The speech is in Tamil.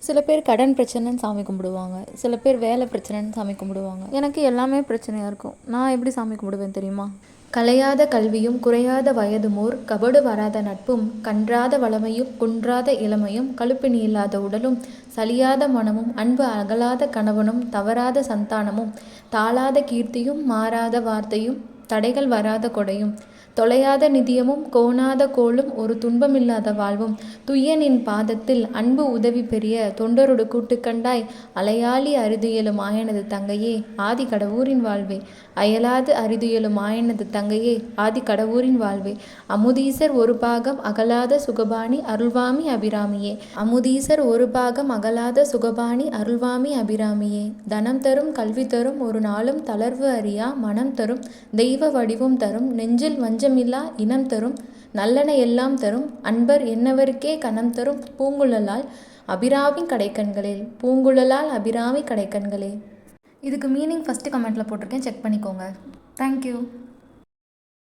சில பேர் கடன் பிரச்சனைன்னு சாமி கும்பிடுவாங்க, சில பேர் வேலை பிரச்சனைன்னு சாமி கும்பிடுவாங்க. எனக்கு எல்லாமே பிரச்சனையாக இருக்கும். நான் எப்படி சாமி கும்பிடுவேன் தெரியுமா? கலையாத கல்வியும் குறையாத வயதுமோர் கபடு வராத நட்பும் கன்றாத வளமையும் குன்றாத இளமையும் கழுப்பினி இல்லாத உடலும் சலியாத மனமும் அன்பு அகலாத கணவனும் தவறாத சந்தானமும் தாழாத கீர்த்தியும் மாறாத வார்த்தையும் தடைகள் வராத கொடையும் தொலையாத நிதியமும் கோணாத கோலும் ஒரு துன்பமில்லாத வாழ்வும் துய்யனின் பாதத்தில் அன்பு உதவி பெரிய தொண்டரொடு கூட்டுக்கண்டாய் அலையாளி அரிதுயலும் ஆயனது தங்கையே ஆதி கடவுரின் வாழ்வே அயலாது அரிதுயலும் ஆயனது தங்கையே ஆதி கடவுரின் வாழ்வே அமுதீசர் ஒரு பாகம் அகலாத சுகபாணி அருள்வாமி அபிராமியே அமுதீசர் ஒரு பாகம் அகலாத சுகபாணி அருள்வாமி அபிராமியே தனம் தரும் கல்வி தரும் ஒரு நாளும் தளர்வு அறியா மனம் தரும் தெய்வ வடிவம் தரும் நெஞ்சில் வஞ்சமில்லா இனம் தரும் நல்லன எல்லாம் தரும் அன்பர் என்னவருக்கே கனம் தரும் பூங்குழலால் அபிராமி கடைக்கண்களே பூங்குழலால் அபிராமி கடைக்கண்களே. இதுக்கு மீனிங் ஃபஸ்ட்டு கமெண்ட்டில் போட்டிருக்கேன், செக் பண்ணிக்கோங்க. தேங்க்யூ.